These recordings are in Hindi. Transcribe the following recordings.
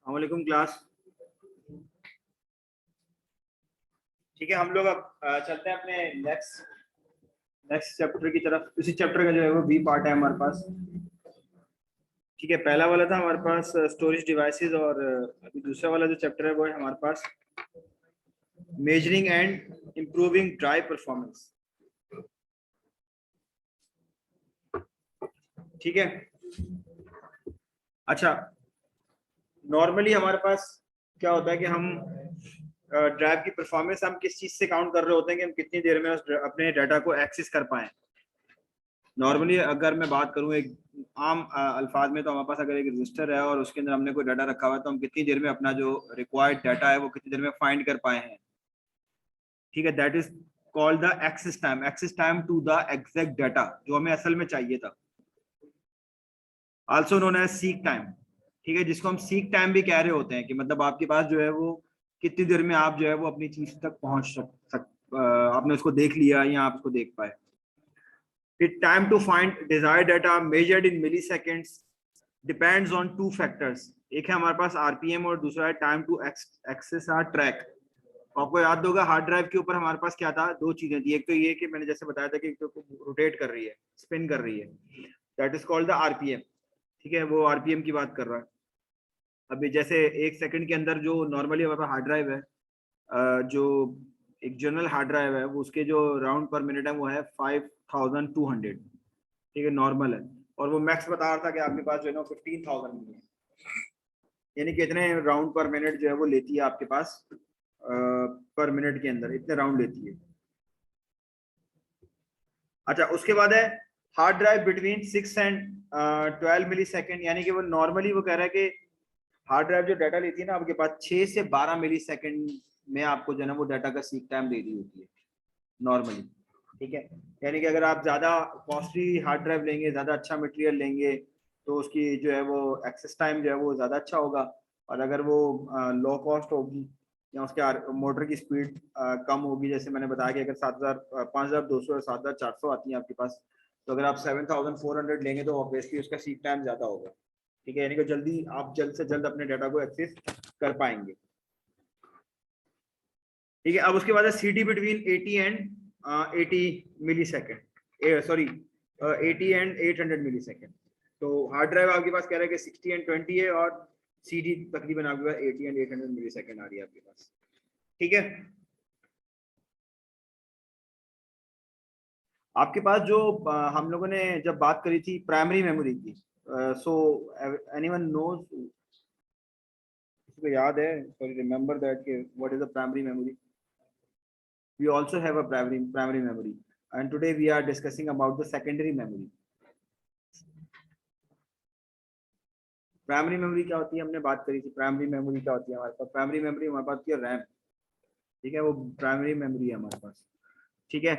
अस्सलामुअलैकुम क्लास। ठीक है, हम लोग अब चलते हैं अपने नेक्स्ट चैप्टर की तरफ। इसी चैप्टर का जो है वो बी पार्ट है हमारे पास। ठीक है, पहला वाला था हमारे पास स्टोरेज डिवाइसेस, और अभी दूसरा वाला जो चैप्टर है वो है हमारे पास measuring and improving drive performance. ठीक है, अच्छा, नॉर्मली हमारे पास क्या होता है कि हम ड्राइव की परफॉर्मेंस हम किस चीज से काउंट कर रहे होते हैं कि हम कितनी देर में अपने डाटा को एक्सेस कर पाए। नॉर्मली अगर मैं बात करूं एक आम अल्फाज में, तो हमारे पास अगर एक रजिस्टर है और उसके अंदर हमने कोई डाटा रखा हुआ है, तो हम कितनी देर में अपना जो रिक्वायर्ड डाटा है वो कितनी देर में फाइंड कर पाए हैं। ठीक है, that is called the access time to the exact data जो हमें असल में चाहिए था, also known as seek time. ठीक है, जिसको हम सीक टाइम भी कह रहे होते हैं कि मतलब आपके पास जो है वो कितनी देर में आप जो है वो अपनी चीज तक पहुंच आपने उसको देख लिया या आप उसको देख पाए। The time to find desired data measured in milliseconds depends on two factors. एक है हमारे पास आरपीएम और दूसरा है time to access or track. आपको याद होगा हार्ड ड्राइव के ऊपर हमारे पास क्या था, दो चीजें थी। एक तो ये कि मैंने जैसे बताया था कि तो रोटेट कर रही है, स्पिन कर रही है, that is called the RPM. ठीक है, वो आरपीएम की बात कर रहा है। अभी जैसे एक सेकंड के अंदर जो नॉर्मली हमारे पास हार्ड ड्राइव है, जो एक जनरल हार्ड ड्राइव है, वो उसके जो राउंड पर मिनट है वो है 5200। ठीक है, नॉर्मल है। और वो मैक्स बता रहा था कि आपके पास जो है ना 15,000 में है, यानी कि इतने राउंड पर मिनट जो है वो लेती है आपके पास, पर मिनट के अंदर इतने राउंड लेती है। अच्छा, उसके बाद है hard drive between 6 and 12 millisecond, यानी कि वो नॉर्मली वो कह रहा है कि हार्ड ड्राइव जो डाटा लेती है ना आपके पास 6 से 12 मिली सेकेंड में आपको जो है ना वो डाटा का सीक टाइम दे दी होती है नॉर्मली। ठीक है, यानी कि अगर आप ज्यादा कॉस्टली हार्ड ड्राइव लेंगे, ज्यादा अच्छा मटेरियल लेंगे, तो उसकी जो है वो एक्सेस टाइम जो है वो ज्यादा अच्छा होगा। और अगर वो लो कॉस्ट होगी या उसके मोटर की स्पीड कम होगी, जैसे मैंने बताया कि अगर 5200 और 7400 आती है आपके पास, तो अगर आप 7400 लेंगे तो ऑब्वियसली उसका सीक टाइम ज्यादा होगा। ठीक है, यानी कि जल्दी आप जल्द से जल्द अपने डाटा को एक्सेस कर पाएंगे। ठीक है, अब उसके बाद है C D between 80 and 80 millisecond, sorry 80 and 800 millisecond. तो हार्ड ड्राइव आपके पास कह रहा है कि 60 एंड 20 है, और सी डी तकरीबन आपके पास 80 एंड 800 मिली सेकेंड आ रही है आपके पास। ठीक है, आपके पास जो हम लोगों ने जब बात करी थी प्राइमरी मेमोरी की, सो एनीवन नोज, इसको याद है, sorry remember that what is the primary memory. We also have a primary memory, and today we are discussing about the secondary memory. Primary memory क्या होती है, हमने बात करी थी। प्राइमरी मेमोरी क्या होती है हमारे पास, प्राइमरी मेमोरी हमारे पास की रैम। ठीक है, वो प्राइमरी मेमोरी है हमारे पास। ठीक है,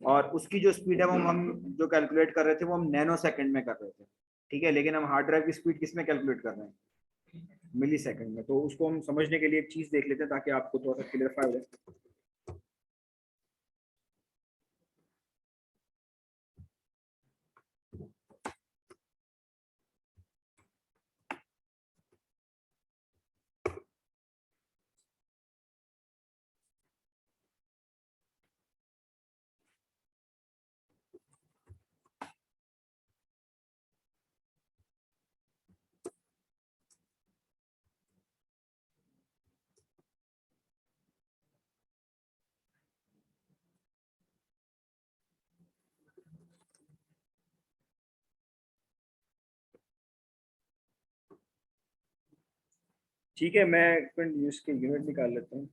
और उसकी जो स्पीड है वो हम जो कैलकुलेट कर रहे थे वो हम नैनो सेकंड में कर रहे थे। ठीक है, लेकिन हम हार्ड ड्राइव की स्पीड किस में कैलकुलेट कर रहे हैं, मिली सेकंड में। तो उसको हम समझने के लिए एक चीज देख लेते हैं ताकि आपको थोड़ा सा क्लियरफाई हो। ठीक है, मैं इसके यूनिट निकाल लेता हूँ।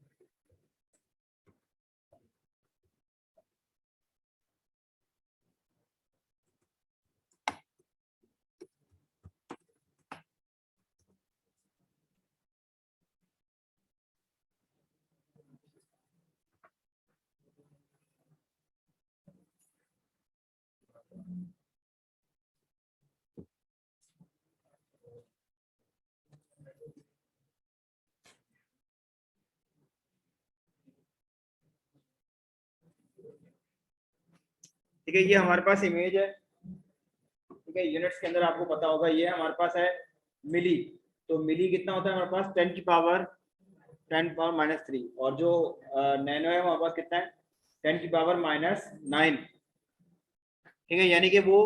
ठीक है, ये हमारे पास इमेज है। ठीक है, यूनिट्स के अंदर आपको पता होगा ये हमारे पास है मिली। तो मिली कितना होता है हमारे पास 10 की पावर -3, और जो नैनो है हमारे पास कितना है 10 की पावर -9। ठीक है, यानी कि वो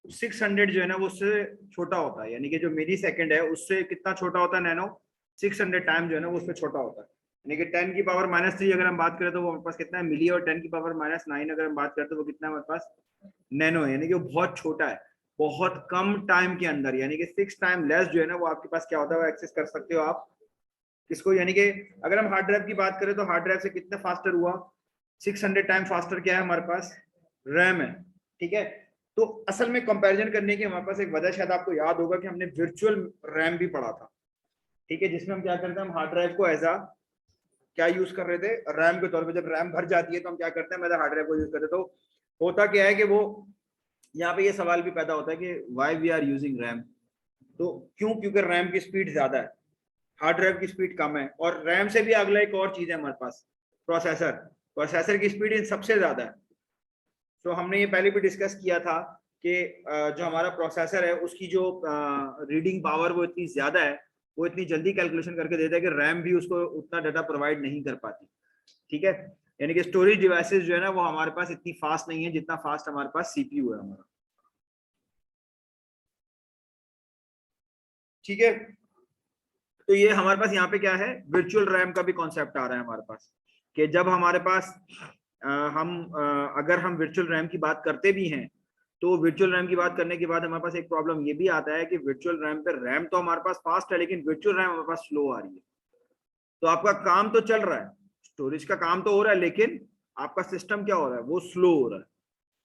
600 जो है ना वो उससे छोटा होता है, यानी कि जो मिली सेकेंड है उससे कितना छोटा होता है नैनो, 600 टाइम जो है ना वो उससे छोटा होता है। यानी कि 10 की पावर -3 अगर हम बात करें तो वो हमारे पास कितना है मिली, और 10 की पावर -9 अगर हम बात करें तो वो कितना है हमारे पास नैनो है, यानी कि वो बहुत छोटा है, बहुत कम टाइम के अंदर, यानी कि 6 टाइम लेस जो है ना वो आपके पास क्या होता है वो एक्सेस कर सकते हो आप किसको, यानी कि अगर हम हार्ड ड्राइव की बात करें तो हार्ड ड्राइव से कितना फास्टर हुआ, 600 टाइम फास्टर क्या है हमारे पास रैम है। ठीक है, तो असल में कंपैरिजन करने की हमारे पास एक वजह शायद आपको याद होगा कि हमने वर्चुअल रैम भी पढ़ा था। ठीक है, जिसमें हम क्या करते हैं, हम हार्ड ड्राइव को एज आ क्या यूज कर रहे थे रैम के तौर पे, जब रैम भर जाती है तो हम क्या करते हैं हार्ड ड्राइव को यूज करते हैं। तो होता क्या है कि वो यहाँ पे ये सवाल भी पैदा होता है कि why we are using RAM, तो क्यों, क्योंकि रैम की स्पीड ज्यादा है, हार्ड ड्राइव की स्पीड कम है, और रैम से भी अगला एक और चीज है हमारे पास प्रोसेसर, प्रोसेसर की स्पीड इन सबसे ज्यादा है। तो हमने ये पहले भी डिस्कस किया था कि जो हमारा प्रोसेसर है उसकी जो रीडिंग पावर वो इतनी ज्यादा है, वो इतनी जल्दी कैलकुलेशन करके देता है कि रैम भी उसको उतना डाटा प्रोवाइड नहीं कर पाती। ठीक है, यानी कि स्टोरेज डिवाइसेस जो है ना वो हमारे पास इतनी फास्ट नहीं है जितना फास्ट हमारे पास सीपीयू है हमारा। ठीक है, तो ये हमारे पास यहाँ पे क्या है वर्चुअल रैम का भी कॉन्सेप्ट आ रहा है हमारे पास, कि जब हमारे पास अगर हम वर्चुअल रैम की बात करते भी हैं तो वर्चुअल रैम की बात करने के बाद हमारे पास एक प्रॉब्लम ये भी आता है कि वर्चुअल रैम पे रैम तो हमारे पास फास्ट है लेकिन वर्चुअल रैम हमारे पास स्लो आ रही है। तो आपका काम तो चल रहा है, स्टोरेज का काम तो हो रहा है, लेकिन आपका सिस्टम क्या हो रहा है वो स्लो हो रहा है।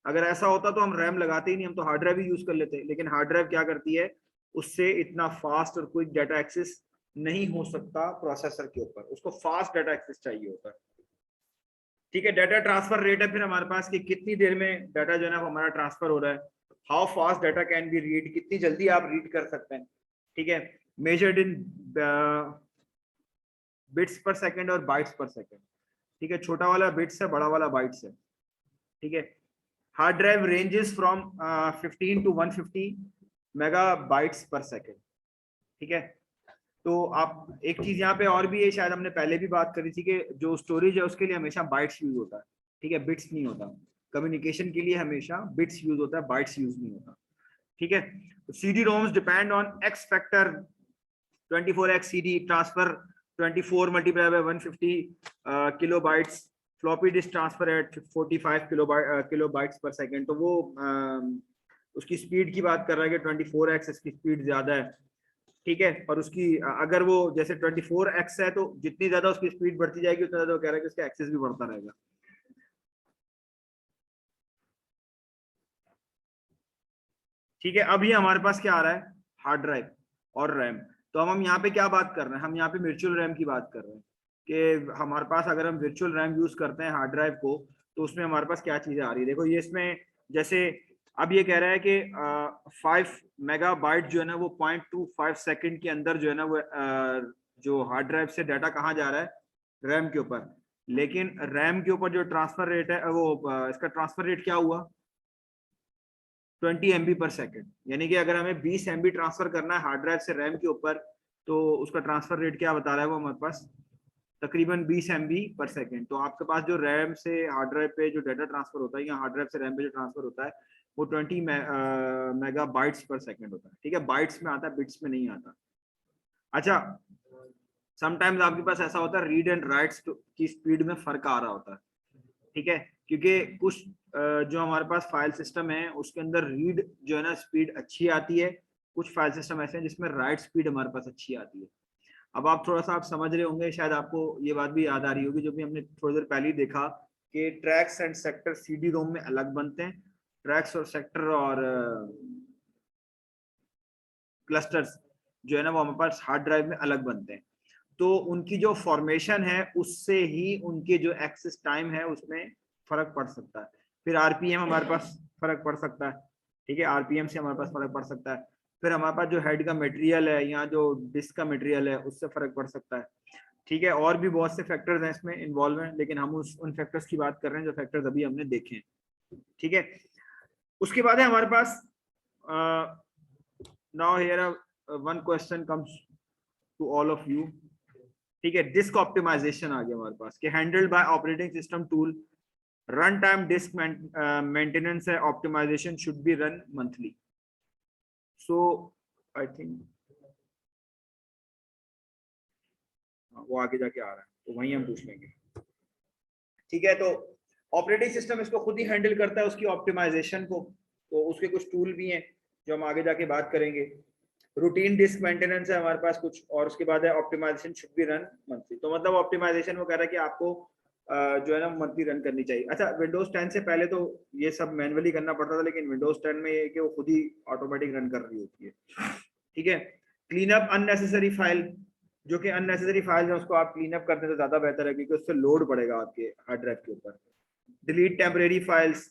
अगर ऐसा होता तो हम रैम लगाते ही नहीं, हम तो हार्ड ड्राइव ही यूज कर लेते, लेकिन हार्ड ड्राइव क्या करती है उससे इतना फास्ट और क्विक डाटा एक्सेस नहीं हो सकता प्रोसेसर के ऊपर, उसको फास्ट डाटा एक्सेस चाहिए होता है। ठीक है, डाटा ट्रांसफर रेट है फिर हमारे पास कि कितनी देर में डाटा जो है ना हमारा ट्रांसफर हो रहा है, how fast data can be read, कितनी जल्दी आप रीड कर सकते हैं। ठीक है, मेजर्ड इन बिट्स पर सेकंड और बाइट्स पर सेकंड। ठीक है, छोटा वाला बिट्स है, बड़ा वाला बाइट्स है। ठीक है, hard drive ranges from 15 to 150 megabytes पर सेकंड। ठीक है, तो आप एक चीज यहाँ पे और भी है, शायद हमने पहले भी बात करी थी कि जो स्टोरेज है उसके लिए हमेशा बाइट्स यूज होता है। ठीक है, बिट्स नहीं होता, कम्युनिकेशन के लिए हमेशा बिट्स यूज होता है, बाइट्स यूज नहीं होता। ठीक है, CD ROMs depend on X factor 24x CD transfer 24 multiply by 150 kilobytes, floppy disk transfer at 45 kilobytes per second. तो वो उसकी स्पीड की बात कर रहा है कि 24x इसकी स्पीड ज्यादा है। ठीक है, और उसकी अगर वो जैसे 24x है तो जितनी ज्यादा उसकी स्पीड बढ़ती जाएगी उतना ज्यादा वो कह रहा है कि उसका एक्सेस भी बढ़ता रहेगा। ठीक है, अभी हमारे पास क्या आ रहा है हार्ड ड्राइव और रैम। तो हम यहाँ पे क्या बात कर रहे हैं, हम यहाँ पे वर्चुअल रैम की बात कर रहे हैं कि हमारे पास अगर हम वर्चुअल रैम यूज करते हैं हार्ड ड्राइव को तो उसमें हमारे पास क्या चीजें आ रही है। देखो ये इसमें जैसे अब ये कह रहा है कि 5 मेगाबाइट जो है ना वो 0.25 सेकंड के अंदर जो है ना वो जो हार्ड ड्राइव से डाटा कहाँ जा रहा है रैम के ऊपर, लेकिन रैम के ऊपर जो ट्रांसफर रेट है वो इसका ट्रांसफर रेट क्या हुआ 20 MB पर सेकंड। यानी कि अगर हमें 20 MB ट्रांसफर करना है हार्ड ड्राइव से रैम के ऊपर तो उसका ट्रांसफर रेट क्या बता रहा है वो हमारे पास तकरीबन 20 MB पर सेकंड। तो आपके पास जो रैम से हार्ड ड्राइव पे जो डाटा ट्रांसफर होता है या हार्ड ड्राइव से रैम पे जो ट्रांसफर होता है वो 20 मेगाबाइट्स पर सेकंड होता है। ठीक है, बाइट्स में आता है, बिट्स में नहीं आता। अच्छा, समटाइम्स आपके पास ऐसा होता है रीड एंड राइट्स की स्पीड में फर्क आ रहा होता है। ठीक है, क्योंकि कुछ जो हमारे पास फाइल सिस्टम है उसके अंदर रीड जो है ना स्पीड अच्छी आती है, कुछ फाइल सिस्टम ऐसे हैं जिसमें राइट स्पीड हमारे पास अच्छी आती है। अब आप थोड़ा सा आप समझ रहे होंगे, शायद आपको ये बात भी याद आ रही होगी जो भी हमने थोड़ी देर पहले ही देखा कि ट्रैक्स एंड सेक्टर CD रोम में अलग बनते हैं, ट्रैक्स और सेक्टर और क्लस्टर्स जो है ना वो हमारे पास हार्ड ड्राइव में अलग बनते हैं। तो उनकी जो फॉर्मेशन है उससे ही उनके जो एक्सेस टाइम है उसमें फर्क पड़ सकता है। फिर RPM हमारे पास फर्क पड़ सकता है। ठीक है, RPM से हमारे पास फर्क पड़ सकता है। फिर हमारे पास जो हेड का मटेरियल है या जो डिस्क का मटेरियल है उससे फर्क पड़ सकता है। ठीक है, और भी बहुत से फैक्टर्स हैं इसमें इन्वॉल्व हैं, लेकिन हम उन फैक्टर्स की बात कर रहे हैं जो फैक्टर्स अभी हमने देखे हैं। ठीक है, उसके बाद है हमारे पास now here one question comes to all of you. ठीक है, डिस्क ऑप्टिमाइजेशन आ गया हमारे पास कि handled by operating system tool, run time disk maintenance है, optimisation should be run monthly. So I think वो आगे जाके आ रहा है तो वहीं हम पूछ लेंगे। ठीक है, तो ऑपरेटिंग सिस्टम इसको खुद ही हैंडल करता है उसकी ऑप्टिमाइजेशन को, तो उसके कुछ टूल भी हैं जो हम आगे जाके बात करेंगे। रूटीन डिस्क मेंटेनेंस है हमारे पास कुछ, और उसके बाद है optimisation should be run monthly. तो मतलब ऑप्टिमाइजेशन वो कह रहा है कि आपको जो है ना मंथली रन करनी चाहिए। अच्छा, विंडोज 10 से पहले तो ये सब मैनुअली करना पड़ता था, लेकिन विंडोज 10 में ये कि वो खुद ही ऑटोमेटिक रन कर रही होती है। ठीक है, क्लीन अप अननेसेसरी फाइल, जो कि अननेसेसरी फाइल है उसको आप क्लीन अप करने से ज्यादा बेहतर है, क्योंकि उससे लोड पड़ेगा आपके हार्ड ड्राइव के ऊपर। Delete temporary files,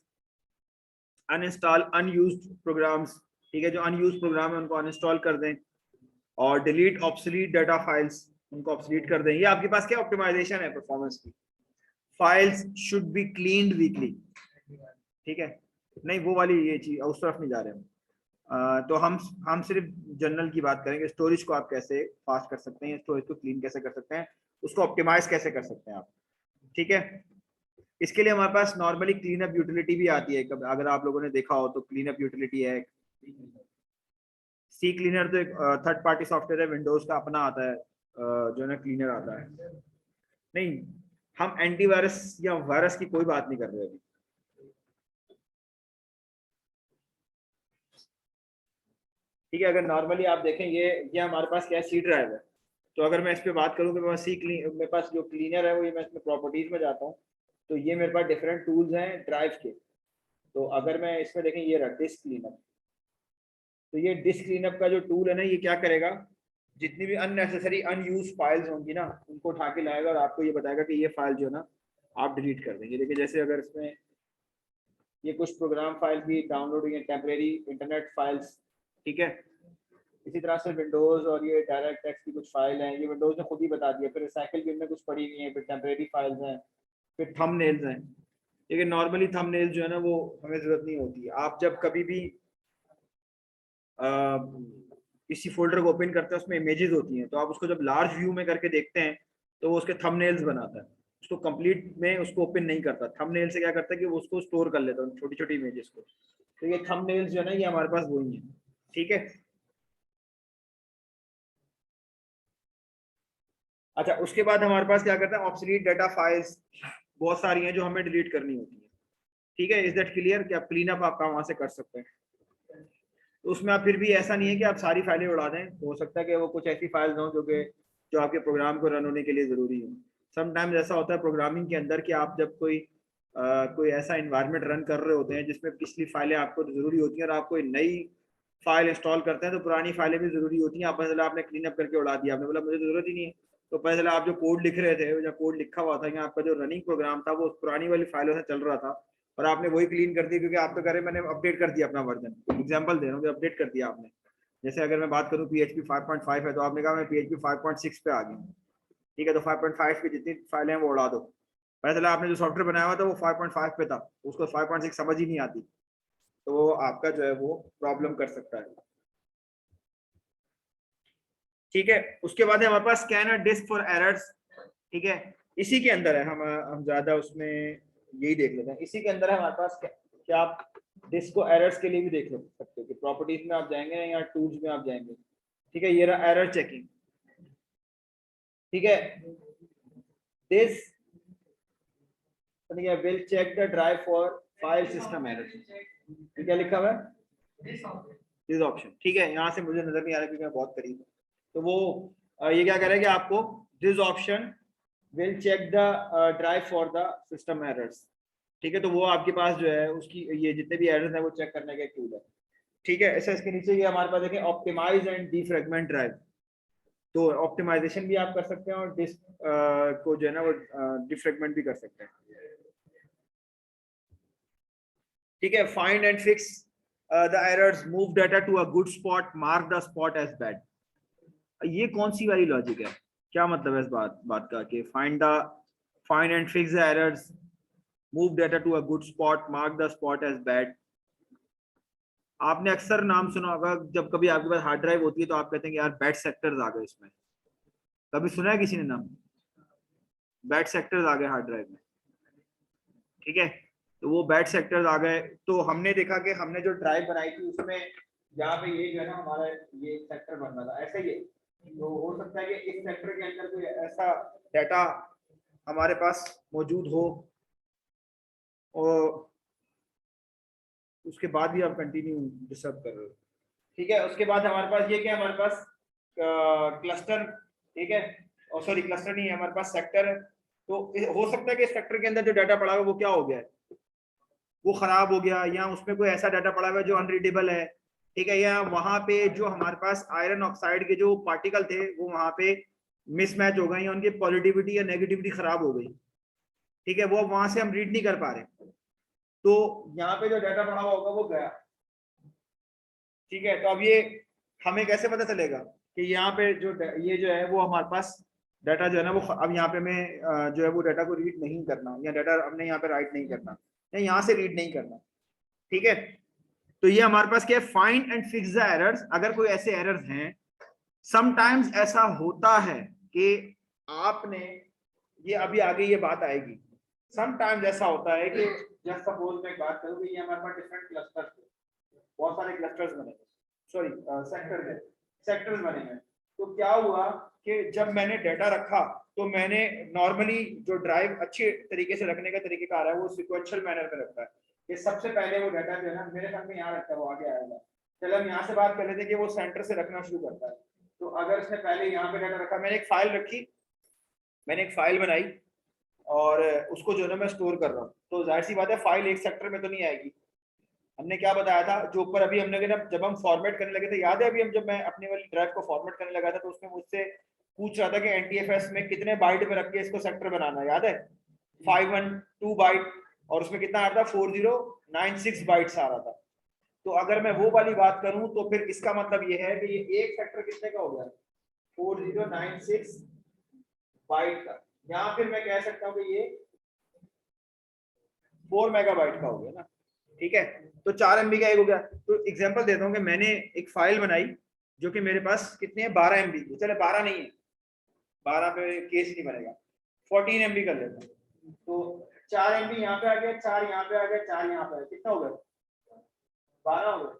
uninstall unused programs. ठीक है, जो अनयूज्ड प्रोग्राम है उनको अनइंस्टॉल कर दें, और डिलीट ऑब्सोलीट डाटा फाइल्स, उनको ऑब्सोलीट कर दें। ये आपके पास क्या ऑप्टिमाइजेशन है परफॉर्मेंस की। Files should be cleaned weekly. ठीक है, नहीं वो वाली ये चीज, उस तरफ नहीं जा रहे हम। तो हम सिर्फ जनरल की बात करेंगे। स्टोरेज को आप कैसे फास्ट कर सकते हैं, स्टोरेज को क्लीन कैसे कर सकते हैं, उसको ऑप्टिमाइज कैसे कर सकते हैं आप। ठीक है, इसके लिए हमारे पास नॉर्मली क्लीन अप यूटिलिटी भी आती है। अगर आप लोगों ने देखा हो तो क्लीन अप यूटिलिटी है सी क्लीनर, तो एक थर्ड पार्टी सॉफ्टवेयर है, विंडोज का अपना आता है जो ना क्लीनर आता है। नहीं, हम एंटीवायरस या वायरस की कोई बात नहीं कर रहे अभी। ठीक है, अगर नॉर्मली आप देखें ये हमारे पास क्या है, सी ड्राइव है। तो अगर मैं इस पे बात करूँ कि मेरे पास जो क्लीनर है वो, ये मैं इसमें प्रॉपर्टीज में जाता हूँ तो ये मेरे पास डिफरेंट टूल्स हैं ड्राइव के। तो अगर मैं इसमें देखें, ये रहा डिस्क क्लीनअप। तो ये डिस्क क्लीनअप का जो टूल है ना, ये क्या करेगा, जितनी भी अननेसेसरी अनयूज फाइल्स होंगी ना उनको उठा के लाएगा और आपको ये बताएगा कि ये फाइल जो है ना आप डिलीट कर देंगे। देखिए, जैसे अगर इसमें ये कुछ प्रोग्राम फाइल भी डाउनलोड हुई है, टेम्परेरी इंटरनेट फाइल्स। ठीक है, इसी तरह से विंडोज और ये डायरेक्ट टेक्स्ट की कुछ फाइल हैं, ये विंडोज ने खुद ही बता दिया। फिर रिसाइकिल बिन में कुछ पड़ी हुई है, फिर टेम्परेरी फाइल्स हैं, फिर थंबनेल्स हैं। लेकिन नॉर्मली थंबनेल्स जो है ना वो हमें जरूरत नहीं होती। आप जब कभी भी किसी फोल्डर को ओपन करते हैं उसमें इमेजेस होती हैं, तो आप उसको जब लार्ज व्यू में करके देखते हैं तो वो उसके थंबनेल्स बनाता है, उसको कंप्लीट में उसको ओपन नहीं करता। थंबनेल से क्या करता है कि वो उसको स्टोर कर लेता है छोटी छोटी इमेजेस को। तो ये थंबनेल्स जो है ना ये हमारे पास वही है। ठीक है, अच्छा उसके बाद हमारे पास क्या करता है, ऑब्सोलीट डाटा फाइल्स बहुत सारी हैं जो हमें डिलीट करनी होती है। ठीक है, इज दैट क्लियर कि आप क्लीन अप आपका वहां से कर सकते हैं। तो उसमें आप फिर भी ऐसा नहीं है कि आप सारी फाइलें उड़ा दें, हो सकता है कि वो कुछ ऐसी फाइल्स हों जो आपके प्रोग्राम को रन होने के लिए जरूरी हो। समटाइम्स ऐसा होता है प्रोग्रामिंग के अंदर कि आप जब कोई ऐसा इन्वायरमेंट रन कर रहे होते हैं जिसमें पिछली फाइलें आपको जरूरी होती हैं और आप कोई नई फाइल इंस्टॉल करते हैं तो पुरानी फाइलें भी जरूरी होती हैं। आप पता चला आपने क्लीन अप करके उड़ा दिया, आपने बोला मुझे जरूरत ही नहीं है। तो पता चला आप जो कोड लिख रहे थे, जो कोड लिखा हुआ था या आपका जो रनिंग प्रोग्राम था वो पुरानी वाली फाइलों से चल रहा था, और आपने वही क्लीन कर दिया क्योंकि आप तो कह रहे मैंने अपडेट कर दिया अपना वर्जन। एग्जांपल दे रहा हूँ, अपडेट कर दिया आपने। जैसे अगर मैं बात करूँ PHP 5.5 है तो आपने कहा मैं PHP 5.6 पे आ गया। ठीक है, तो 5.5 की जितनी फाइलें हैं वो उड़ा दो। पता चला आपने जो सॉफ्टवेयर बनाया हुआ था वो 5.5 पे था, उसको 5.6 समझ ही नहीं आती, तो वो आपका जो है वो प्रॉब्लम कर सकता है। ठीक है, उसके बाद है हमारे पास स्कैनर डिस्क फॉर एरर्स। ठीक है, इसी के अंदर है, हम ज्यादा उसमें यही देख लेते हैं। इसी के अंदर है हमारे पास क्या आप डिस्क को एरर्स के लिए भी देख सकते हो कि प्रॉपर्टीज में आप जाएंगे या टूल्स में आप जाएंगे। ठीक है, ये रहा एरर चेकिंग। ठीक है, this will check the drive for file system error. क्या लिखा हुआ है, दिस ऑप्शन। ठीक है, यहाँ से मुझे नजर नहीं आ रहा क्योंकि मैं बहुत करीब हूँ। तो वो ये क्या करेगा आपको, this option will check the drive for the system errors. ठीक है, तो वो आपके पास जो है उसकी ये जितने भी एरर्स हैं वो चेक करने का एक टूल है। ठीक है, ऐसा इसके नीचे ये हमारे पास देखें ऑप्टिमाइज एंड डीफ्रेगमेंट ड्राइव। तो ऑप्टिमाइजेशन भी आप कर सकते हैं और डिस्क को जो है ना वो डिफ्रेगमेंट भी कर सकते हैं। ठीक है, find and fix the errors, move data to a good spot, mark the spot as bad. ये कौन सी वाली लॉजिक है, क्या मतलब है इस बात का कि find and fix the errors, move data to a good spot, mark the spot as bad. आपने अक्सर नाम सुना होगा, जब कभी आपके पास हार्ड ड्राइव होती है तो आप कहते हैं कि यार बैड सेक्टर्स आ गए इसमें। कभी सुना है किसी ने नाम, बैड सेक्टर्स आ गए हार्ड ड्राइव में? ठीक है, तो वो बैड सेक्टर्स आ गए, तो हमने देखा कि हमने जो ड्राइव बनाई थी उसमें यहाँ पे ये जो है ना हमारा ये सेक्टर बन रहा था ऐसे ही है। तो हो सकता है कि इस सेक्टर के अंदर कोई ऐसा डाटा हमारे पास मौजूद हो, और उसके बाद भी आप कंटिन्यू डिस्टर्ब कर रहे हो। ठीक है, उसके बाद हमारे पास ये क्या, हमारे पास क्लस्टर, ठीक है, और सॉरी क्लस्टर नहीं है, हमारे पास सेक्टर है। तो हो सकता है कि सेक्टर के अंदर जो डाटा पड़ा हुआ वो क्या हो गया है, वो खराब हो गया, या उसमें कोई ऐसा डाटा पड़ा हुआ है जो अनरीडेबल है। ठीक है, या वहां पे जो हमारे पास आयरन ऑक्साइड के जो पार्टिकल थे वो वहां पे मिसमैच हो गए, या उनकी पॉजिटिविटी या नेगेटिविटी खराब हो गई। ठीक है, वो वहां से हम रीड नहीं कर पा रहे, तो यहाँ पे जो डाटा पड़ा हुआ होगा वो गया। ठीक है, तो अब ये हमें कैसे पता चलेगा कि यहाँ पे जो ये जो है वो हमारे पास डाटा जो है ना वो अब यहाँ पे हमें जो है वो डाटा को रीड नहीं करना, या डाटा हमने यहाँ पे राइट नहीं करना, या यहाँ से रीड नहीं करना। ठीक है, तो ये हमारे पास क्या है, find and fix the errors. अगर कोई ऐसे एरर्स हैं, समटाइम्स ऐसा होता है कि आपने ये अभी आगे ये बात आएगी, समटाइम्स ऐसा होता है कि जस्ट सपोज मैं एक बात करूँ कि ये हमारे पास डिफरेंट क्लस्टर्स, बहुत सारे क्लस्टर्स बने, सॉरी सेक्टर्स बने हैं। तो क्या हुआ कि जब मैंने डाटा रखा तो मैंने नॉर्मली जो ड्राइव अच्छे तरीके से रखने का तरीका आ रहा है वो सिक्वेंशियल मैनर में रखता है कि सबसे पहले वो डाटा जो है ना मेरे ख्याल में यहाँ रखता है, वो आगे आएगा। चलो हम यहाँ से बात कर लेते हैं कि वो सेंटर से रखना शुरू करता है। तो अगर उसने पहले यहाँ पे डाटा रखा, मैंने एक फाइल रखी, मैंने एक फाइल बनाई और उसको जो है ना मैं स्टोर कर रहा हूँ, तो जाहिर सी बात है फाइल एक सेक्टर में तो नहीं आएगी। हमने क्या बताया था जो ऊपर अभी हमने जब हम फॉर्मेट करने लगे थे, याद है अभी हम जब मैं अपने वाली ड्राइव को फॉर्मेट करने लगा था तो उसमें मुझसे पूछ रहा था कि एनटीएफएस में कितने बाइट पे रख के इसको सेक्टर बनाना, याद है? 512 बाइट, और उसमें कितना आ रहा था, 4096 बाइट्स आ रहा था। तो अगर मैं वो वाली बात करूं तो फिर इसका मतलब ये है कि ये एक सेक्टर कितने का हो गया, 4096 बाइट का, या फिर मैं कह सकता हूं कि ये 4 मेगाबाइट का हो गया ना। ठीक है, तो 4 MB का एक हो गया। तो एग्जांपल देता हूँ कि मैंने एक फाइल बनाई जो कि मेरे पास कितने है, 12 MB की, चले 12 नहीं है, 12 पे केस नहीं बनेगा, 14 MB कर लेता हूँ। तो 4 MB यहाँ पे आ गया, 4 यहाँ पे आ गया, 4 यहाँ पे आ गया, कितना हो गया, 12 हो गया।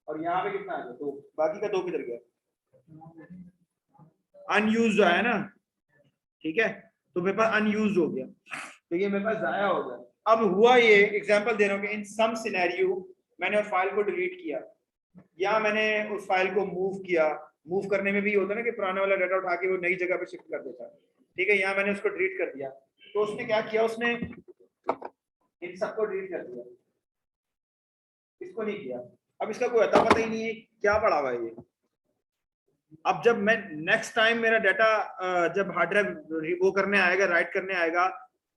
और यहाँ पे कितना आ गया, 2, बाकी का 2 किधर गया, अनयूज्ड है ना। ठीक है, तो मेरे पास अनयूज्ड हो गया, तो ये मेरे पास जाया हो गया। अब हुआ ये, एग्जांपल दे रहा हूँ कि इन सम सिनेरियो मैंने उस फाइल को डिलीट किया, या मैंने उस फाइल को मूव किया। मूव करने में भी होता है ना कि पुराना वाला डाटा उठा के वो नई जगह पे शिफ्ट कर देता है। ठीक है, यहाँ मैंने उसको डिलीट कर दिया, तो उसने क्या किया, उसने इन सबको डिलीट कर दिया, इसको नहीं किया। अब इसका कोई अता पता ही नहीं है क्या पड़ा हुआ है ये। अब जब मैं नेक्स्ट टाइम मेरा डाटा जब हार्ड ड्राइव वो करने आएगा, राइट करने आएगा,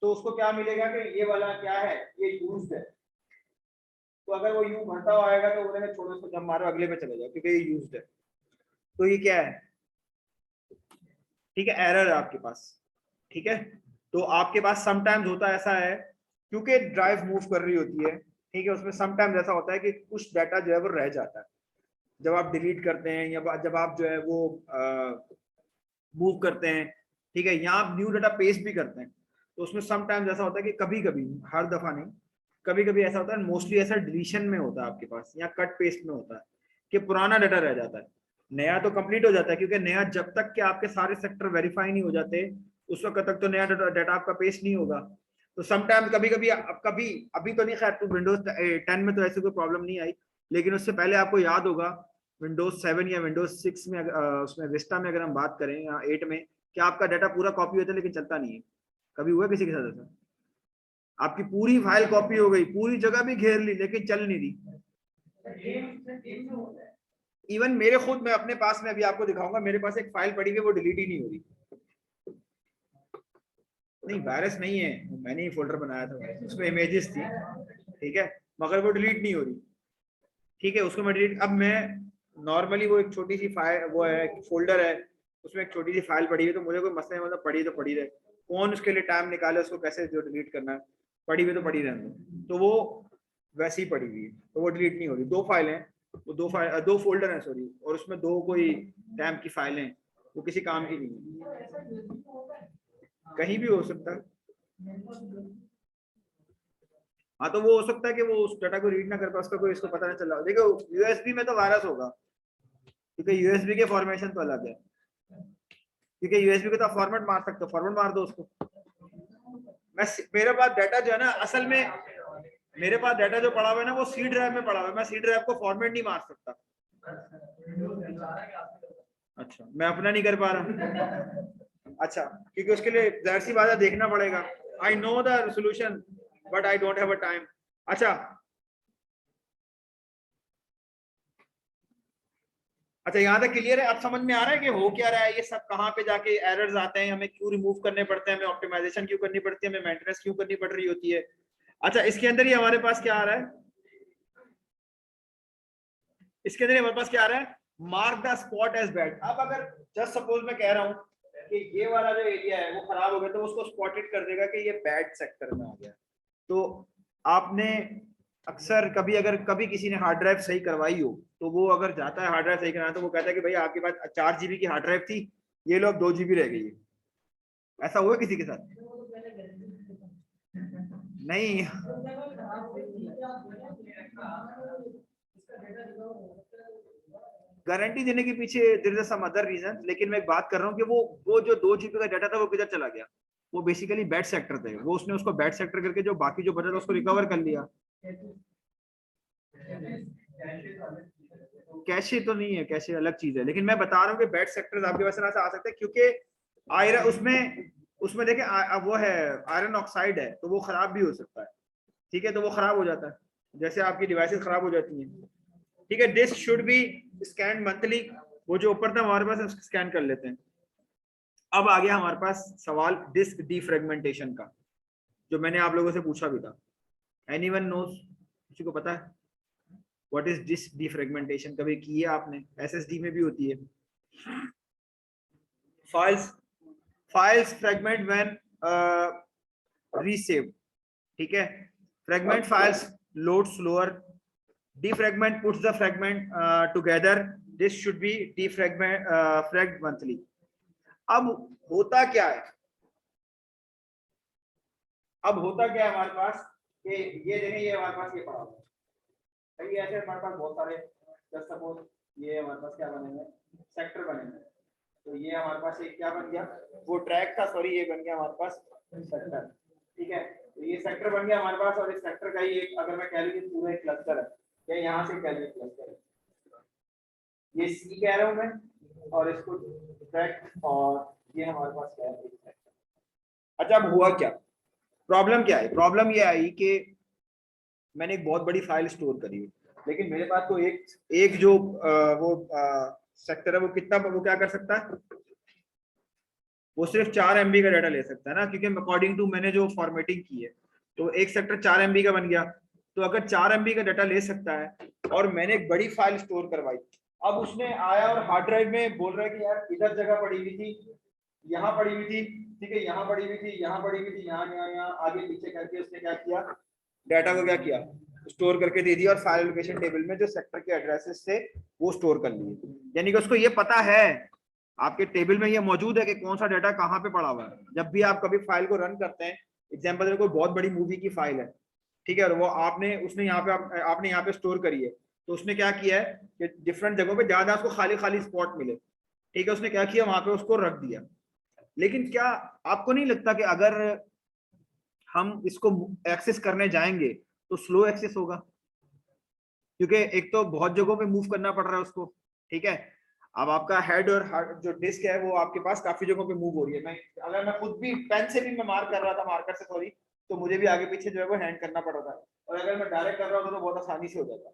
तो उसको क्या मिलेगा कि ये वाला क्या है, ये यूज्ड है। तो अगर वो यूं भरता हुआ आएगा तो बोलेंगे छोड़ो इसको, जब मारो अगले पे चले जाओ क्योंकि ये यूज्ड है। तो ये क्या है, ठीक है, एरर है आपके पास। ठीक है, तो आपके पास समटाइम्स होता ऐसा है क्योंकि ड्राइव मूव कर रही होती है। ठीक है, उसमें समटाइम्स ऐसा होता है कि कुछ डाटा जो है वो रह जाता है जब आप डिलीट करते हैं, या जब आप जो है वो मूव करते हैं। ठीक है, या आप न्यू डाटा पेस्ट भी करते हैं, तो उसमें समटाइम्स ऐसा होता है कि कभी कभी, हर दफा नहीं, कभी कभी ऐसा होता है, मोस्टली ऐसा डिलीशन में होता है आपके पास, या कट पेस्ट में होता है कि पुराना डाटा रह जाता है, नया तो कंप्लीट हो जाता है, क्योंकि नया जब तक कि आपके सारे सेक्टर वेरीफाई नहीं हो जाते उस वक्त तक तो नया डाटा आपका पेस्ट नहीं होगा। तो समटाइम्स कभी कभी कभी, अभी तो नहीं, खैर तो विंडोज 10 में तो ऐसी कोई प्रॉब्लम नहीं आई, लेकिन उससे पहले आपको याद होगा विंडोज 7 या विंडोज 6 में उसमें विस्टा में अगर हम बात करें, या 8 में, क्या आपका डाटा पूरा कॉपी होता है लेकिन चलता नहीं है? कभी हुआ किसी के साथ ऐसा? आपकी पूरी फाइल कॉपी हो गई, पूरी जगह भी घेर ली, लेकिन चल नहीं रही। इवन मेरे खुद, मैं अपने पास में अभी आपको दिखाऊंगा, मेरे पास एक फाइल पड़ी है वो डिलीट ही नहीं हो रही। नहीं, वायरस नहीं है, मैंने ही फोल्डर बनाया था, उसमें इमेजेस थी। ठीक है, मगर वो डिलीट नहीं हो रही। ठीक है, उसको मैं डिलीट, अब मैं नॉर्मली वो एक छोटी सी फाइल, वो है फोल्डर है, उसमें एक छोटी सी फाइल पड़ी है, तो मुझे कोई मसला, मतलब पड़ी तो पड़ी रहे, कौन उसके लिए टाइम निकाले उसको कैसे जो डिलीट करना है, पड़ी हुई तो पड़ी रहने दो। तो वो वैसी पड़ी हुई है, तो वो डिलीट नहीं हो रही। 2 फाइलें हैं, वो 2 फोल्डर हैं सॉरी, और उसमें 2 कोई टैम्प की फाइलें हैं, वो किसी काम की नहीं है, कहीं भी हो सकता है। हाँ तो वो हो सकता है कि वो उस डाटा को रीड ना कर पाए, उसका कोई इसको पता नहीं चला। देखो यूएसबी में तो वायरस होगा, क्योंकि यूएसबी के फॉर्मेशन तो अलग है, क्योंकि यूएसबी को तो फॉर्मेट मार सकते हो, फॉर्मेट मार दो उसको। मैं मेरे पास डाटा जो है ना, असल में मेरे पास डाटा जो पड़ा हुआ है ना वो सी ड्राइव में पड़ा हुआ है, मैं सी ड्राइव को फॉर्मेट नहीं मार सकता। अच्छा, मैं अपना नहीं कर पा रहा। अच्छा, क्योंकि उसके लिए जाहिर सी बात है देखना पड़ेगा। I know the solution but I don't have a time. अच्छा अच्छा, यहाँ तक क्लियर है? अब समझ में आ रहा है कि हो क्या रहा है, ये सब कहाँ पे जाके एरर्स आते हैं, हमें क्यों रिमूव करने पड़ते हैं, हमें ऑप्टिमाइजेशन क्यों करनी पड़ती है, हमें मेंटेनेंस क्यों करनी पड़ रही होती है। अच्छा, इसके अंदर ही हमारे पास क्या आ रहा है, इसके अंदर हमारे पास क्या आ रहा है, mark the spot as bad. अब अगर जस्ट सपोज मैं कह रहा हूँ कि ये वाला जो एरिया है वो खराब हो गया, तो उसको स्पॉटेड कर देगा कि ये बैड सेक्टर में आ गया। तो आपने अक्सर कभी अगर कभी किसी ने हार्ड ड्राइव सही करवाई हो, तो वो अगर जाता है हार्ड ड्राइव सही कराना, तो वो कहता है कि भाई आपके पास 4 GB की हार्ड ड्राइव थी, ये लो अब 2 GB रह गई है। ऐसा हुआ किसी के साथ? नहीं। गारंटी देने के पीछे there is some other reason, लेकिन मैं एक बात कर रहा हूँ कि वो जो 2 GB का डाटा था वो किधर चला गया। वो बेसिकली बैड सेक्टर थे, वो उसने उसको बैड सेक्टर करके जो बाकी जो बचा था उसको रिकवर कर लिया। कैशे तो नहीं है, कैशे अलग चीज है, लेकिन मैं बता रहा हूँ कि बैड सेक्टर्स आपके पास आ सकते हैं, क्योंकि आयरन उसमें उसमें देखें वो है आयरन ऑक्साइड है, तो वो खराब भी हो सकता है। ठीक है, तो वो खराब हो जाता है, जैसे आपकी डिवाइसेस खराब हो जाती हैं। ठीक है, this should be scan monthly. वो जो ऊपर था हमारे पास उसको स्कैन कर लेते हैं। अब आ गया हमारे पास सवाल डिस्क डीफ्रेगमेंटेशन का, जो मैंने आप लोगों से पूछा भी था। Anyone nose? किसी को पता है व्हाट इज डिस्क डीफ्रेगमेंटेशन? कभी की है आपने? एसएसडी में भी होती है। Files files fragment when resave. ठीक है, fragment files load slower, defragment puts the fragment together, this should be fragged monthly। अब होता क्या है, अब होता क्या है हमारे पास कि ये देखें, ये हमारे पास ये पड़ा हुआ है, ये ऐसे हमारे पास बहुत सारे, जस्ट सपोज ये हमारे पास क्या बनेंगे, सेक्टर बनेंगे। तो ये हमारे पास एक क्या बन गया, वो ट्रैक था सॉरी, ये बन गया हमारे पास सेक्टर। ठीक है, तो ये सेक्टर बन गया हमारे पास, और इस सेक्टर का ही एक, अगर मैं कह लूँ पूरा एक क्लस्टर है, या यहाँ से कह लूँ क्लस्टर है, ये सी कह रहा हूँ मैं, और इसको ट्रैक, और ये हमारे पास क्या है। अच्छा, अब हुआ क्या, प्रॉब्लम क्या है? प्रॉब्लम ये आई कि मैंने एक बहुत बड़ी फाइल स्टोर करी है, लेकिन मेरे पास तो एक जो वो सेक्टर है, वो कितना, वो क्या कर सकता है, वो सिर्फ 4 MB का डाटा ले सकता है ना, क्योंकि अकॉर्डिंग टू मैंने जो फॉर्मेटिंग की है, तो एक सेक्टर 4 MB का बन गया। तो अगर 4 MB का डाटा ले सकता है और मैंने एक बड़ी फाइल स्टोर करवाई, अब उसने आया और हार्ड ड्राइव में बोल रहा है कि यार इधर जगह पड़ी हुई थी, यहाँ पड़ी हुई थी, ठीक है, यहाँ पड़ी हुई थी, यहाँ पड़ी हुई थी, यहाँ आगे पीछे करके उसने क्या किया, डाटा को क्या किया, स्टोर करके दे दिया, और फाइल लोकेशन टेबल में जो सेक्टर के एड्रेसेस से वो स्टोर कर लिए। यानी कि उसको ये पता है, आपके टेबल में ये मौजूद है कि कौन सा डाटा कहाँ पे पड़ा हुआ है। जब भी आप कभी फाइल को रन करते हैं, एग्जाम्पल कोई बहुत बड़ी मूवी की फाइल है, ठीक है, और वो आपने उसने यहाँ पे आपने यहाँ पे स्टोर करी है, तो उसने क्या किया है कि डिफरेंट जगहों पे जहां उसको खाली खाली स्पॉट मिले, ठीक है, उसने क्या किया, वहां पे उसको रख दिया। लेकिन क्या आपको नहीं लगता कि अगर हम इसको एक्सेस करने जाएंगे तो स्लो एक्सेस होगा, क्योंकि एक तो बहुत जगहों पे मूव करना पड़ रहा है उसको। ठीक है, अब आपका हेड और जो डिस्क है वो आपके पास काफी जगहों पे मूव हो रही है। मैं अगर मैं खुद भी पेन से भी मैं मार्क कर रहा था, मार्कर से सॉरी, तो मुझे भी आगे पीछे जो है वो हैंड करना पड़ रहा था, और अगर मैं डायरेक्ट कर रहा होता तो बहुत आसानी से हो जाता,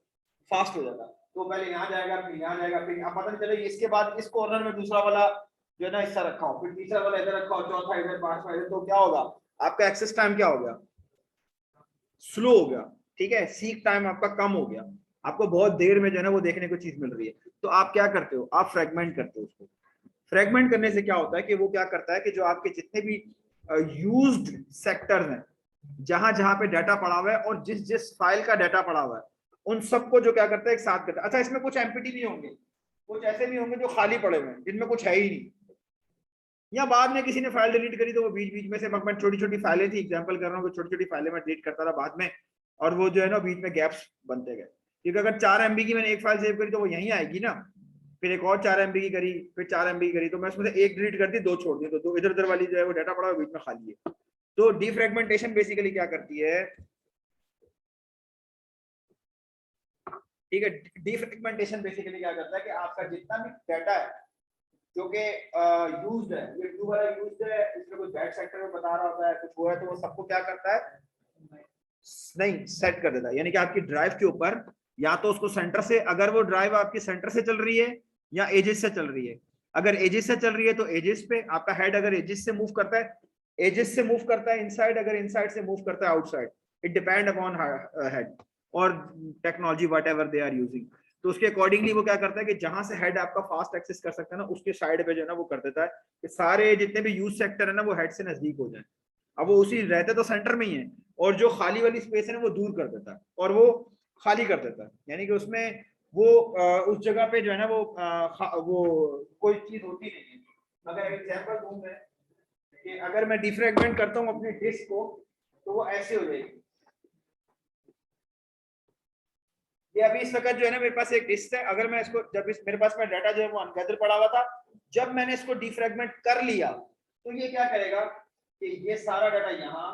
फास्ट हो जाता। तो पहले यहाँ जाएगा, फिर यहाँ जाएगा, फिर आप पता नहीं चले इसके बाद इस कॉर्नर में दूसरा वाला जो है ना हिस्सा रखा हो, फिर तीसरा वाला इधर रखा हो, चौथा इधर, पांचवा इधर, तो क्या होगा, आपका एक्सेस टाइम क्या हो गया, स्लो हो गया। ठीक है, सीक टाइम आपका कम हो गया, आपको बहुत देर में जो है ना वो देखने को चीज मिल रही है। तो आप क्या करते हो, आप फ्रेगमेंट करते हो उसको। फ्रेगमेंट करने से क्या होता है कि वो क्या करता है कि जो आपके जितने भी यूज्ड सेक्टर्स हैं जहां जहां पे डाटा पड़ा हुआ है और जिस जिस फाइल का डाटा पड़ा हुआ है उन सबको जो क्या करता है एक साथ करता है। अच्छा, इसमें कुछ एमपीटी भी होंगे, कुछ ऐसे भी होंगे जो खाली पड़े हुए हैं जिनमें कुछ है ही नहीं, या बाद में किसी ने फाइल डिलीट करी तो वो बीच बीच में से, मैं छोटी छोटी फाइलें थी, एग्जांपल कर रहा हूँ, छोटी छोटी फाइलें मैं डिलीट करता था बाद में, और वो जो है ना बीच में गैप्स बनते गए, क्योंकि अगर 4 MB की मैंने एक फाइल सेव करी तो वो यहीं आएगी ना, फिर एक और 4 MB की करी, फिर 4 MB की करी, तो मैं उसमें से एक डिलीट कर दी, 2 छोड़ दी, तो 2 इधर उधर वाली जो है वो डाटा पड़ा हुआ बीच में खाली है। तो डिफ्रेगमेंटेशन बेसिकली क्या करती है, ठीक है, डिफ्रेगमेंटेशन बेसिकली क्या करता है कि आपका जितना भी डाटा है जो कि यूज्ड है, ये टू वाला यूज्ड है, इसमें कुछ बैक सेक्टर में बता रहा होता है, कुछ हुआ है, तो वो सबको क्या करता है, नहीं सेट कर देता है। यानी कि आपकी ड्राइव के ऊपर या तो उसको सेंटर से, अगर वो ड्राइव आपकी सेंटर से चल रही है या एजेस से चल रही है, अगर एजेस से चल रही है तो एजेस पे आपका हेड, अगर एजेस से मूव करता है, एजेस से मूव करता है इनसाइड, अगर इनसाइड से मूव करता है outside, it depend upon head और technology whatever they are using. तो उसके अकॉर्डिंगली वो क्या करता है कि जहां से हेड आपका फास्ट एक्सेस कर सकता है ना, उसके साइड पे जो है ना वो कर देता है कि सारे जितने भी यूज सेक्टर है ना वो हेड से नजदीक हो जाए। अब वो उसी रहते तो सेंटर में ही है, और जो खाली वाली स्पेस है ना वो दूर कर देता है और वो खाली कर देता है, यानी कि उसमें वो उस जगह पे जो है ना वो कोई चीज होती नहीं है। अगर एग्जांपल दूं मैं कि अगर मैं डिफ्रैगमेंट करता हूँ अपने डिस्क को तो वो ऐसे हो जाएगी। ये अभी इस वक्त जो है ना मेरे पास एक डिस्क है, अगर मैं इसको, जब इस मेरे पास में डाटा जो है वो अनगैदर पड़ा हुआ था, जब मैंने इसको डिफ्रैगमेंट कर लिया तो ये क्या करेगा कि ये सारा डाटा यहाँ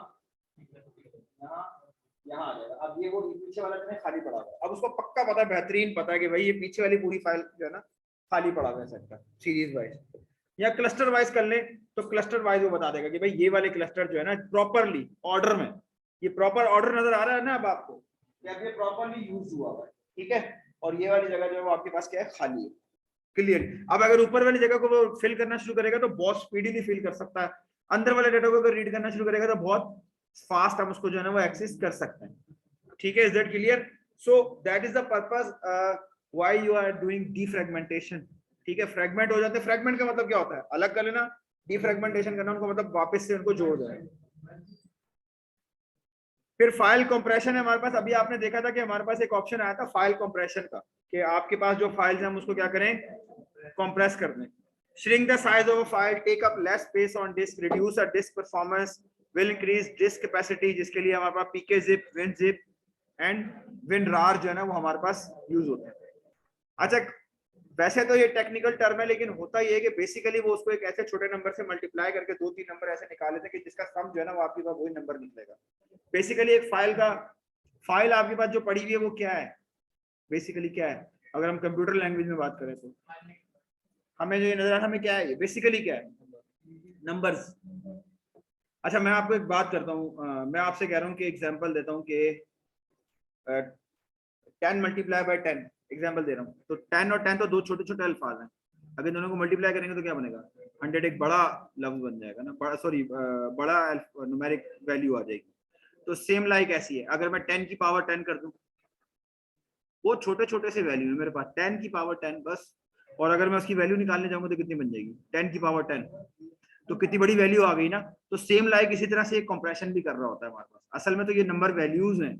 यहाँ यहाँ आ जाएगा। अब ये वो पीछे वाला जो है खाली पड़ा हुआ है, अब उसको पक्का पता है, बेहतरीन पता है कि भाई ये पीछे वाली पूरी फाइल जो है ना खाली पड़ा हुआ है सेक्टर सीरीज वाइज या क्लस्टर वाइज कर ले, तो क्लस्टर वाइज वो बता देगा कि भाई ये वाले क्लस्टर जो है ना प्रॉपरली ऑर्डर में, ये प्रॉपर ऑर्डर नजर आ रहा है ना अब आपको, ये प्रॉपरली यूज हुआ हुआ है, ठीक है, और ये वाली जगह जो है वो आपके पास क्या है, खाली है। क्लियर। अब अगर ऊपर वाली जगह को वो फिल करना शुरू करेगा तो बहुत स्पीडीली फिल कर सकता है, अंदर वाले डाटा को अगर रीड करना शुरू करेगा तो बहुत फास्ट हम उसको जो है ना वो एक्सेस कर सकते हैं। ठीक है, is that clear? So that is the purpose why you are doing defragmentation. ठीक है, फ्रेगमेंट हो जाते हैं, फ्रेगमेंट का मतलब क्या होता है, अलग कर लेना, डीफ्रेगमेंटेशन करना उनको मतलब वापस से उनको जोड़ देना। फिर फाइल कंप्रेशन है हमारे पास, अभी आपने देखा था कि हमारे पास एक ऑप्शन आया था फाइल कंप्रेशन का, कि आपके पास जो फाइल्स हैं हम उसको क्या करें, कंप्रेस कर दें। Shrink the size of a file, take up less space on disk, reduce a disk performance, will increase disk capacity, जिसके लिए हमारे पास pkzip, winzip and winrar जो है ना वो हमारे पास यूज होते हैं। अच्छा, वैसे तो ये टेक्निकल टर्म है, लेकिन होता ये है कि बेसिकली वो उसको एक ऐसे छोटे नंबर से मल्टीप्लाई करके 2-3 नंबर ऐसे निकाले थे कि जिसका सम जो है ना वो आपके पास वही नंबर निकलेगा। बेसिकली एक फाइल आपके पास जो पड़ी हुई है वो क्या है, बेसिकली क्या है, अगर हम कंप्यूटर लैंग्वेज में बात करें तो हमें जो नजर आ रहा है, हमें क्या है, बेसिकली क्या है, नंबर्स। अच्छा, मैं आपको एक बात करता हूँ, मैं आपसे कह रहा हूँ कि एग्जांपल देता हूँ कि 10 मल्टीप्लाई बाय 10 एग्जांपल दे रहा हूँ, तो 10 और 10 तो दो छोटे छोटे अल्फाज हैं, अगर दोनों को मल्टीप्लाई करेंगे तो क्या बनेगा, 100 एक बड़ा लफ्ज बन जाएगा ना, बड़ा सॉरी बड़ा न्यूमेरिक वैल्यू आ जाएगी। तो सेम लाइक ऐसी है, अगर मैं 10 की पावर 10 कर दूं, वो छोटे छोटे से वैल्यू है मेरे पास, 10 की पावर 10 बस, और अगर मैं उसकी वैल्यू निकालने जाऊंगा तो कितनी बन जाएगी, 10 की पावर 10, तो कितनी बड़ी वैल्यू आ गई ना। तो सेम लाइक इसी तरह से एक कंप्रेशन भी कर रहा होता है हमारे पास, असल में तो ये नंबर वैल्यूज हैं,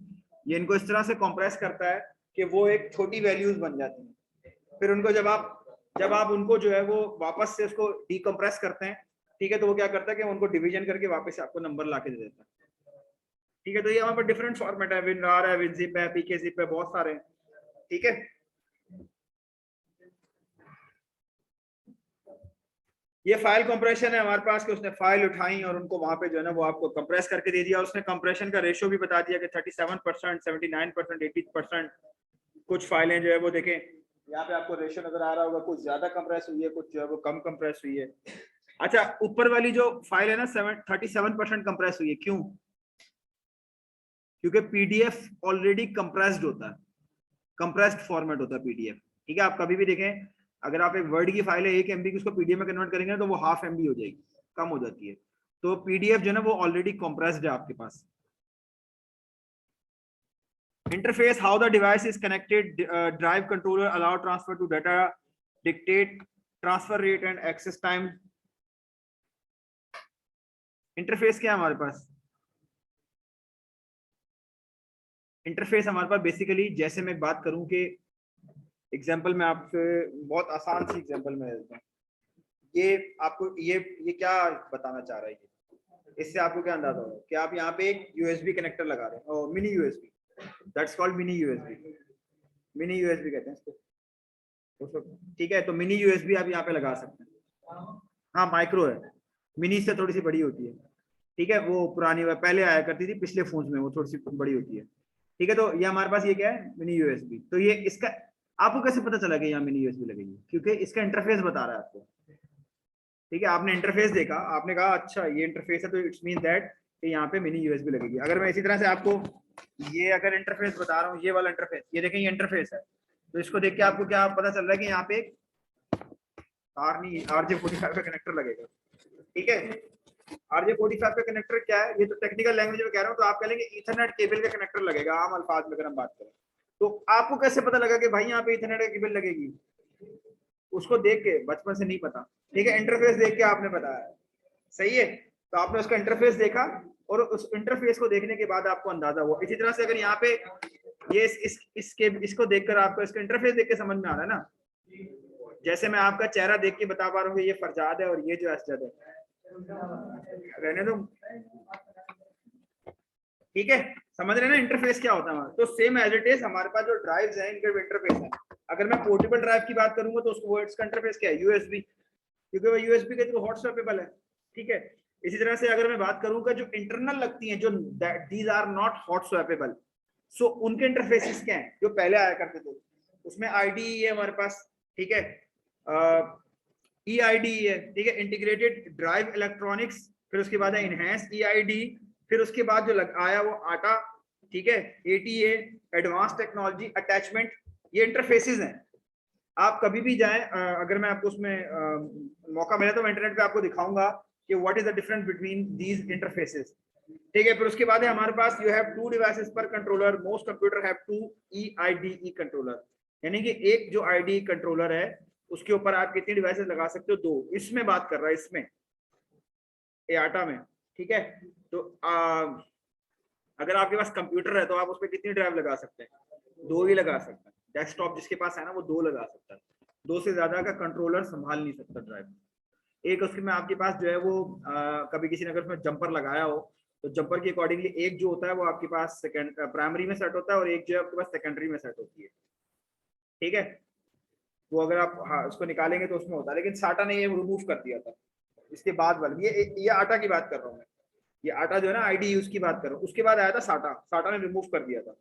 ये इनको इस तरह से कंप्रेस करता है कि वो एक छोटी वैल्यूज बन जाती हैं। फिर उनको जब आप उनको जो है वो वापस से उसको डीकम्प्रेस करते हैं, ठीक है, तो वो क्या करता है कि उनको डिवीजन करके वापस आपको नंबर ला के दे देता है। ठीक है, तो ये हमारे पास डिफरेंट फॉर्मेट है, विनरार है, विनजिप है, पीकेजिप है, बहुत सारे हैं। ठीक है, ये फाइल कंप्रेशन है हमारे पास कि उसने फाइल उठाई और उनको वहां पे जो है ना वो आपको कंप्रेस करके दे दिया, उसने कंप्रेशन का रेशियो भी बता दिया कि 37%, 79%, 80%। कुछ फाइलें जो है वो देखें, यहाँ पे आपको रेशियो नजर आ रहा होगा, कुछ ज्यादा कंप्रेस हुई है, कुछ जो है वो कम कंप्रेस हुई है। अच्छा, ऊपर वाली जो फाइल है ना 37% कंप्रेस हुई है, क्यों, क्योंकि पीडीएफ ऑलरेडी कंप्रेस्ड होता है, कंप्रेस्ड फॉर्मेट होता है पीडीएफ। ठीक है, आप कभी भी देखें, अगर आप एक वर्ड की फाइल है 1 MB की, उसको पीडीएफ में कन्वर्ट करेंगे तो वो ½ MB हो जाएगी, कम हो जाती है। तो पीडीएफ जो है ना वो ऑलरेडी कंप्रेस्ड है आपके पास। Interface, how the device is connected, drive controller allow transfer to data, dictate transfer rate and access time. Interface क्या है हमारे पास, इंटरफेस हमारे पास बेसिकली, जैसे मैं बात करूं कि एग्जांपल में आपसे बहुत आसान सी एग्जांपल में देता हूं, ये आपको ये क्या बताना चाह रहा है, इससे आपको क्या अंदाजा होगा कि आप यहाँ पे एक यूएसबी कनेक्टर लगा रहे हैं, mini USB, that's called mini USB, mini USB कहते हैं उसको, ठीक है। तो मिनी यूएसबी आप यहाँ पे लगा सकते हैं, हाँ माइक्रो है, मिनी से थोड़ी सी बड़ी होती है, ठीक है, वो पुरानी पहले आया करती थी पिछले फोन में, वो थोड़ी सी बड़ी होती है, ठीक है। तो ये हमारे पास ये क्या है, मिनी यूएसबी। तो ये इसका आपको कैसे पता चला कि यहाँ मिनी यूएसबी लगेगी, क्योंकि इसका इंटरफेस बता रहा है आपको, ठीक है। आपने इंटरफेस देखा, आपने कहा अच्छा ये इंटरफेस है, तो इट्स मीन दैट कि यहाँ पे मिनी यूएसबी लगेगी। अगर मैं इसी तरह से आपको ये अगर इंटरफेस बता रहा हूँ, ये वाला इंटरफेस, ये देखें ये इंटरफेस है, तो इसको देख के आपको क्या पता चल रहा है कि यहाँ पे तार नहीं, RJ45 का कनेक्टर लगेगा, ठीक है। RJ45 का कनेक्टर क्या है, ये तो टेक्निकल लैंग्वेज में कह रहा हूँ, तो आप कह लेंगे ईथरनेट केबल का कनेक्टर लगेगा, आम अल्फाज में अगर हम बात करें। तो आपको कैसे पता लगा कि भाई यहाँ पे ईथरनेट का केबल लगेगी, उसको देख के, बचपन से नहीं पता, ठीक है, इंटरफेस देख के आपने बताया, सही है। तो आपने उसका इंटरफेस देखा और उस इंटरफेस को देखने के बाद आपको अंदाजा हुआ। इसी तरह से अगर यहाँ पे ये इसको देखकर आपको इसका इंटरफेस देख के समझ में आ रहा है ना, जैसे मैं आपका चेहरा देख के बता पा रहा हूँ ये फरजाद है और ये जो असजद है, रहने दो, ठीक है, समझ रहे ना इंटरफेस क्या होता है। तो सेम एज इट इज हमारे पास जो ड्राइव्स हैं इनका इंटरफेस है। अगर मैं पोर्टेबल ड्राइव की बात करूंगा तो उसको इसका इंटरफेस क्या है, यूएसबी, क्योंकि वो यूएसबी के थ्रू हॉट स्वैपेबल है, ठीक है। इसी तरह से अगर मैं बात करूंगा जो इंटरनल लगती हैं, जो these are not hot swappable, so उनके इंटरफेसेस क्या हैं जो पहले आया करते थे, उसमें आईडीई है हमारे पास, ठीक है, EIDE है, ठीक है, इंटीग्रेटेड ड्राइव इलेक्ट्रॉनिक्स, फिर उसके बाद है इनहेंस EID, फिर उसके बाद जो आया वो आटा, ठीक है, ATA एडवांस टेक्नोलॉजी अटैचमेंट, ये इंटरफेसेस हैं। आप कभी भी जाएं, अगर मैं आपको उसमें मौका मिले तो मैं इंटरनेट पे आपको दिखाऊंगा कि what is the difference between these interfaces, ठीक है। फिर उसके बाद है हमारे पास यू हैव 2 डिवाइसेस पर controller, most computer have 2 EIDE controller, यानी कि एक जो IDE कंट्रोलर है उसके ऊपर आप कितनी डिवाइसेस लगा सकते हो, 2। इसमें बात कर रहा है, इसमें एआटा में, ठीक है। तो अगर आपके पास कंप्यूटर है तो आप उस पर कितनी ड्राइव लगा सकते हैं, 2 ही लगा सकते हैं। डेस्कटॉप जिसके पास है ना वो 2 लगा सकता है, 2 से ज्यादा का कंट्रोलर संभाल नहीं सकता ड्राइव। एक उसके में आपके पास जो है वो कभी किसी ने अगर उसमें जंपर लगाया हो तो जंपर के अकॉर्डिंगली एक जो होता है वो आपके पास सेकंड प्राइमरी में सेट होता है और एक जो है आपके पास सेकेंडरी में सेट होती है, ठीक है। वो अगर आप उसको निकालेंगे तो उसमें होता है, लेकिन साटा ने ये रिमूव कर दिया था इसके बाद वाले, ये आटा की बात कर रहा हूँ मैं, ये आटा जो है ना IDE उसकी बात कर रहा हूँ, उसके बाद आया था साटा, साटा ने रिमूव कर दिया था,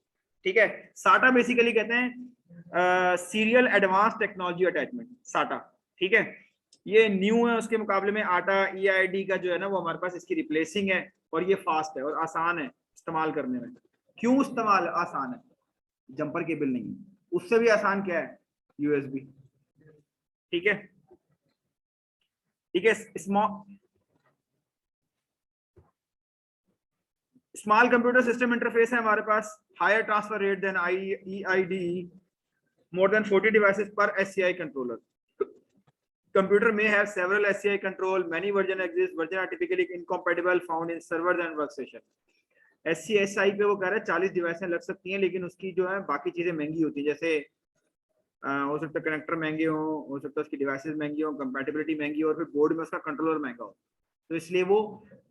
ठीक है। साटा बेसिकली कहते हैं सीरियल एडवांस टेक्नोलॉजी अटैचमेंट, साटा, ठीक है। ये न्यू है उसके मुकाबले में, आटा EID का जो है ना वो हमारे पास इसकी रिप्लेसिंग है, और ये फास्ट है और आसान है इस्तेमाल करने में। क्यों इस्तेमाल आसान है, जंपर केबल नहीं, उससे भी आसान क्या है, USB, ठीक है, ठीक है। स्मॉल कंप्यूटर सिस्टम इंटरफेस है हमारे पास, higher transfer rate than EIDE, more than 40 devices per SCI controller. Computer may have several SCI control, many versions exist, versions are typically incompatible, found in servers and workstation. SCSI पे वो कह रहा है 40 डिवाइसें लग सकती हैं, लेकिन उसकी जो है बाकी चीजें महंगी होती है, जैसे हो सकता है कनेक्टर महंगे हो सकता है उसकी डिवाइसेस महंगी हो, कंपैटिबिलिटी महंगी हो, और फिर बोर्ड में उसका कंट्रोलर महंगा हो, तो इसलिए वो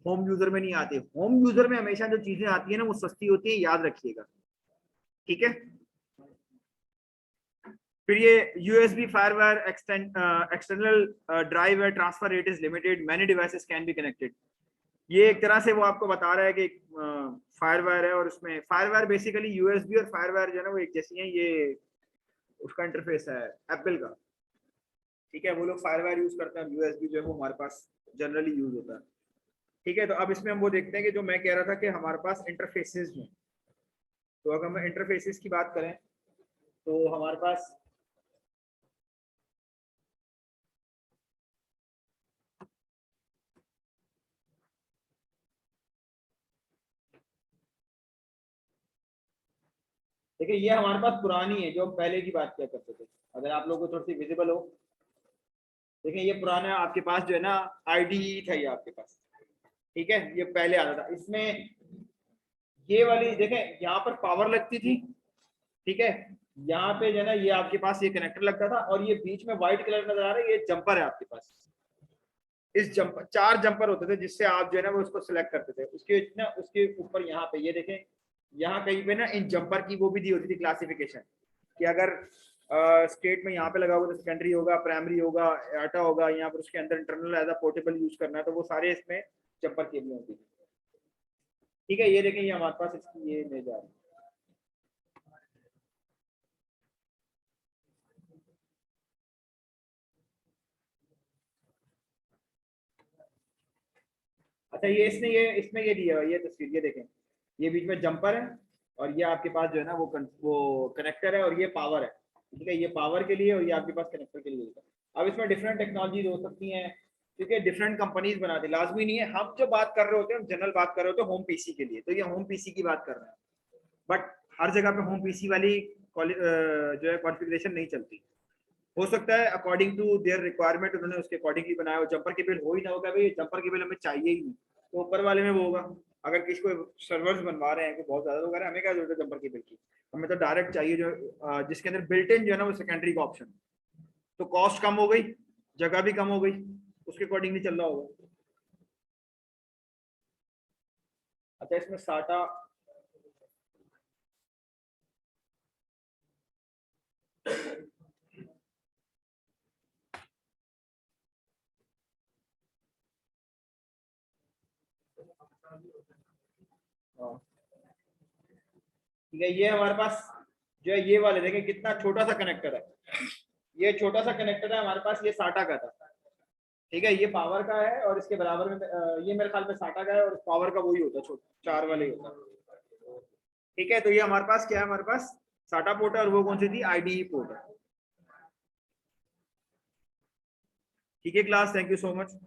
होम यूजर में नहीं आते। होम यूजर में हमेशा जो चीजें आती है ना वो सस्ती होती है, याद रखिएगा, ठीक है। फिर ये USB फायरवेयर एक्सटर्नल ड्राइव है, transfer rate is limited, many devices can be connected. ये एक तरह से वो आपको बता रहा है कि फायरवेयर है, और उसमें फायरवेयर बेसिकली USB और फायरवेयर जो है ना वो एक जैसी है, ये उसका इंटरफेस है एप्पल का, ठीक है। वो लोग फायरवेयर यूज करते हैं, USB जो है वो हमारे पास जनरली यूज होता है, ठीक है। तो अब इसमें हम वो देखते हैं कि जो मैं कह रहा था कि हमारे पास इंटरफेसेस हैं, तो अगर हम इंटरफेसेस की बात करें तो हमारे पास देखिए ये हमारे पास पुरानी है जो हम पहले की बात किया करते थे, अगर आप लोगों को थोड़ी सी विजिबल हो, देखिए ये पुराना आपके पास जो है ना IDE था ये आपके पास, ठीक है, ये पहले आता था। इसमें ये वाली देखें, यहाँ पर पावर लगती थी, ठीक है, यहाँ पे जो है ना ये आपके पास ये कनेक्टर लगता था, और ये बीच में व्हाइट कलर नजर आ रहा है, ये जंपर है आपके पास। इस जंपर, 4 जंपर होते थे जिससे आप जो है ना वो उसको सिलेक्ट करते थे। उसके ना उसके ऊपर यहाँ पे ये देखें, यहाँ कहीं पे ना इन जंपर की वो भी दी होती थी क्लासिफिकेशन, कि अगर स्टेट में यहाँ पे लगा होगा तो सेकेंडरी होगा, प्राइमरी होगा, आटा होगा, यहाँ पर उसके अंदर internal as a portable use करना है, तो वो सारे इसमें जंपर केबल होती थी। ठीक है, ये देखें ये हमारे पास इसकी ये इमेज आ रही है। अच्छा, ये इसमें ये दिया हुआ है, ये तस्वीर ये देखें, ये बीच में जंपर है, और ये आपके पास जो है ना वो कनेक्टर है, और ये पावर है, ठीक है, ये पावर के लिए और ये आपके पास कनेक्टर के लिए होता है। अब इसमें डिफरेंट टेक्नोलॉजीज हो सकती हैं, क्योंकि डिफरेंट कंपनीज बनाती, लाजमी नहीं है। हम जो बात कर रहे होते हैं, हम जनरल बात कर रहे होते हैं होम पीसी के लिए, तो ये होम पीसी की बात कर रहे हैं, बट हर जगह पे होम पीसी वाली जो है कॉन्फ़िगरेशन नहीं चलती। हो सकता है अकॉर्डिंग टू देयर रिक्वायरमेंट उन्होंने उसके अकॉर्डिंगली बनाया हो। जंपर केबल हो ही ना होगा, भाई ये जंपर केबल हमें चाहिए ही नहीं, तो ऊपर वाले में वो होगा। अगर किसी को सर्वर्स बनवा रहे हैं कि बहुत ज्यादा, तो कह रहे हैं हमें क्या जरूरत है जंपर केबल की, हमें तो डायरेक्ट चाहिए जो जिसके अंदर बिल्ट इन जो है ना वो सेकेंडरी का ऑप्शन, तो कॉस्ट कम हो गई, जगह भी कम हो गई, उसके अकॉर्डिंगली चल रहा होगा। अच्छा, इसमें साटा ठीक है, ये हमारे पास जो है ये वाले देखें कितना छोटा सा कनेक्टर है, ये छोटा सा कनेक्टर है हमारे पास, ये साटा का था, ठीक है, ये पावर का है, और इसके बराबर में ये मेरे ख्याल में साटा का है, और पावर का वही होता है, छोटा 4 वाले ही होता है। ठीक है, तो ये हमारे पास क्या है, हमारे पास साटा पोर्ट है, और वो कौन सी थी, आईडीई पोर्ट है। ठीक है class, thank you so much.